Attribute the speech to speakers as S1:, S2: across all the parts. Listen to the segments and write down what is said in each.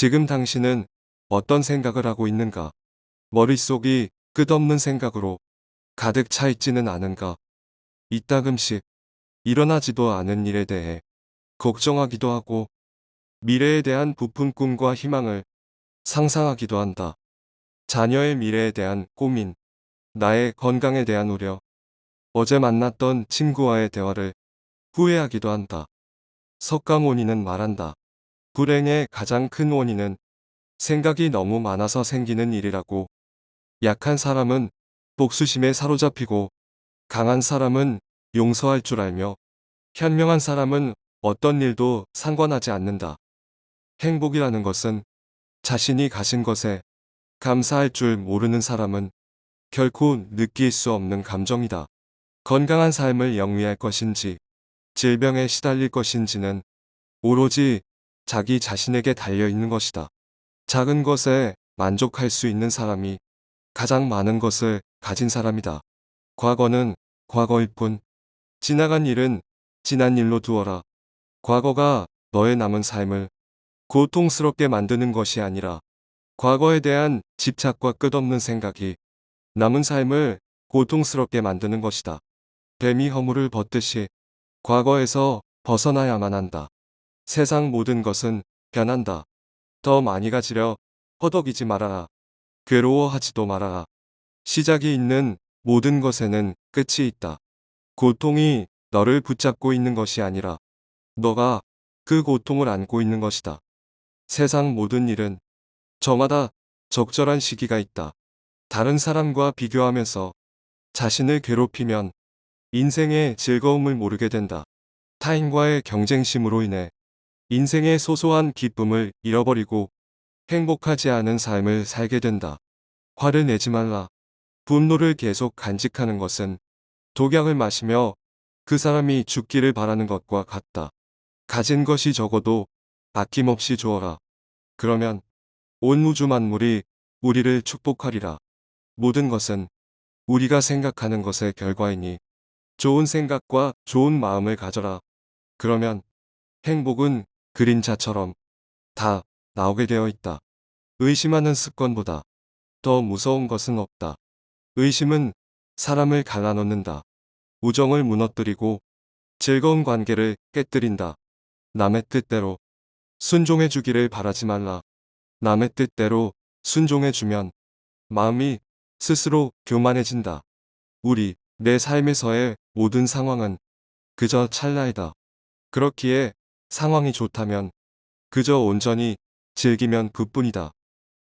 S1: 지금 당신은 어떤 생각을 하고 있는가? 머릿속이 끝없는 생각으로 가득 차 있지는 않은가? 이따금씩 일어나지도 않은 일에 대해 걱정하기도 하고 미래에 대한 부푼 꿈과 희망을 상상하기도 한다. 자녀의 미래에 대한 고민, 나의 건강에 대한 우려, 어제 만났던 친구와의 대화를 후회하기도 한다. 석가모니는 말한다. 불행의 가장 큰 원인은 생각이 너무 많아서 생기는 일이라고. 약한 사람은 복수심에 사로잡히고 강한 사람은 용서할 줄 알며 현명한 사람은 어떤 일도 상관하지 않는다. 행복이라는 것은 자신이 가진 것에 감사할 줄 모르는 사람은 결코 느낄 수 없는 감정이다. 건강한 삶을 영위할 것인지 질병에 시달릴 것인지는 오로지 자기 자신에게 달려 있는 것이다. 작은 것에 만족할 수 있는 사람이 가장 많은 것을 가진 사람이다. 과거는 과거일 뿐. 지나간 일은 지난 일로 두어라. 과거가 너의 남은 삶을 고통스럽게 만드는 것이 아니라 과거에 대한 집착과 끝없는 생각이 남은 삶을 고통스럽게 만드는 것이다. 뱀이 허물을 벗듯이 과거에서 벗어나야만 한다. 세상 모든 것은 변한다. 더 많이 가지려 허덕이지 말아라. 괴로워하지도 말아라. 시작이 있는 모든 것에는 끝이 있다. 고통이 너를 붙잡고 있는 것이 아니라 너가 그 고통을 안고 있는 것이다. 세상 모든 일은 저마다 적절한 시기가 있다. 다른 사람과 비교하면서 자신을 괴롭히면 인생의 즐거움을 모르게 된다. 타인과의 경쟁심으로 인해 인생의 소소한 기쁨을 잃어버리고 행복하지 않은 삶을 살게 된다. 화를 내지 말라. 분노를 계속 간직하는 것은 독약을 마시며 그 사람이 죽기를 바라는 것과 같다. 가진 것이 적어도 아낌없이 주어라. 그러면 온 우주 만물이 우리를 축복하리라. 모든 것은 우리가 생각하는 것의 결과이니 좋은 생각과 좋은 마음을 가져라. 그러면 행복은 그림자처럼 다 나오게 되어 있다. 의심하는 습관보다 더 무서운 것은 없다. 의심은 사람을 갈라놓는다. 우정을 무너뜨리고 즐거운 관계를 깨뜨린다. 남의 뜻대로 순종해 주기를 바라지 말라. 남의 뜻대로 순종해 주면 마음이 스스로 교만해진다. 내 삶에서의 모든 상황은 그저 찰나이다. 그렇기에 상황이 좋다면 그저 온전히 즐기면 그뿐이다.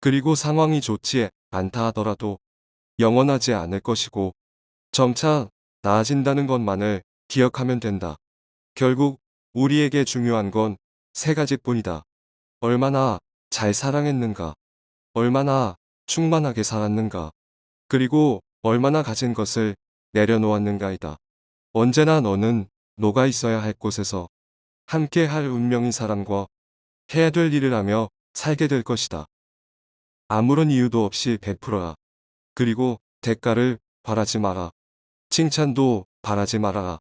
S1: 그리고 상황이 좋지 않다 하더라도 영원하지 않을 것이고 점차 나아진다는 것만을 기억하면 된다. 결국 우리에게 중요한 건 세 가지뿐이다. 얼마나 잘 사랑했는가, 얼마나 충만하게 살았는가, 그리고 얼마나 가진 것을 내려놓았는가이다. 언제나 너는 너가 있어야 할 곳에서 함께 할 운명인 사람과 해야 될 일을 하며 살게 될 것이다. 아무런 이유도 없이 베풀어라. 그리고 대가를 바라지 마라. 칭찬도 바라지 말아라.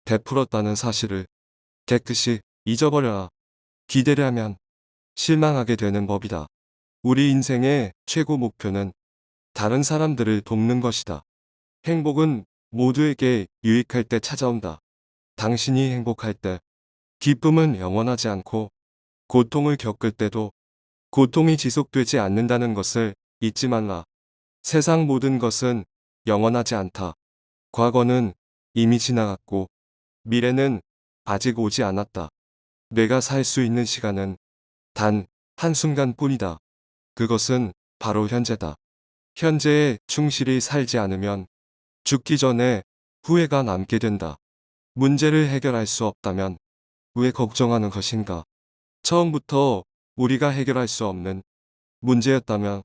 S1: 베풀었다는 사실을 깨끗이 잊어버려라. 기대를 하면 실망하게 되는 법이다. 우리 인생의 최고 목표는 다른 사람들을 돕는 것이다. 행복은 모두에게 유익할 때 찾아온다. 당신이 행복할 때 기쁨은 영원하지 않고 고통을 겪을 때도 고통이 지속되지 않는다는 것을 잊지 말라. 세상 모든 것은 영원하지 않다. 과거는 이미 지나갔고 미래는 아직 오지 않았다. 내가 살 수 있는 시간은 단 한순간뿐이다. 그것은 바로 현재다. 현재에 충실히 살지 않으면 죽기 전에 후회가 남게 된다. 문제를 해결할 수 없다면 왜 걱정하는 것인가? 처음부터 우리가 해결할 수 없는 문제였다면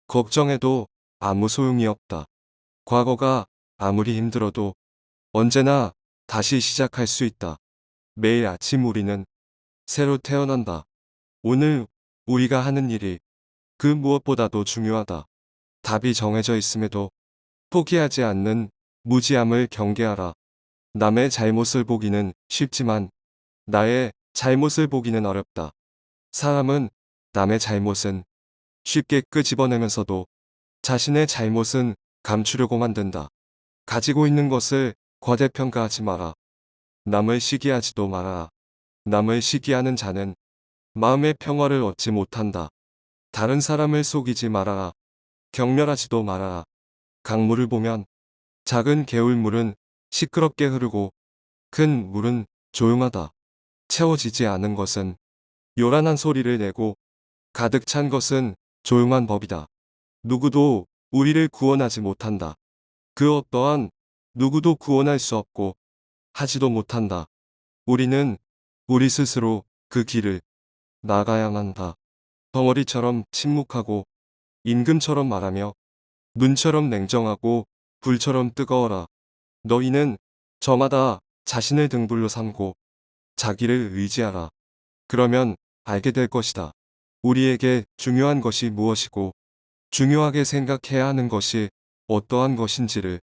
S1: 걱정해도 아무 소용이 없다. 과거가 아무리 힘들어도 언제나 다시 시작할 수 있다. 매일 아침 우리는 새로 태어난다. 오늘 우리가 하는 일이 그 무엇보다도 중요하다. 답이 정해져 있음에도 포기하지 않는 무지함을 경계하라. 남의 잘못을 보기는 쉽지만 나의 잘못을 보기는 어렵다. 사람은 남의 잘못은 쉽게 끄집어내면서도 자신의 잘못은 감추려고 만든다. 가지고 있는 것을 과대평가하지 마라. 남을 시기하지도 마라. 남을 시기하는 자는 마음의 평화를 얻지 못한다. 다른 사람을 속이지 말아라. 경멸하지도 말아라. 강물을 보면 작은 개울물은 시끄럽게 흐르고 큰 물은 조용하다. 채워지지 않은 것은 요란한 소리를 내고 가득 찬 것은 조용한 법이다. 누구도 우리를 구원하지 못한다. 그 어떠한 누구도 구원할 수 없고 하지도 못한다. 우리는 우리 스스로 그 길을 나가야만 한다. 덩어리처럼 침묵하고 임금처럼 말하며 눈처럼 냉정하고 불처럼 뜨거워라. 너희는 저마다 자신을 등불로 삼고 자기를 의지하라. 그러면 알게 될 것이다. 우리에게 중요한 것이 무엇이고 중요하게 생각해야 하는 것이 어떠한 것인지를.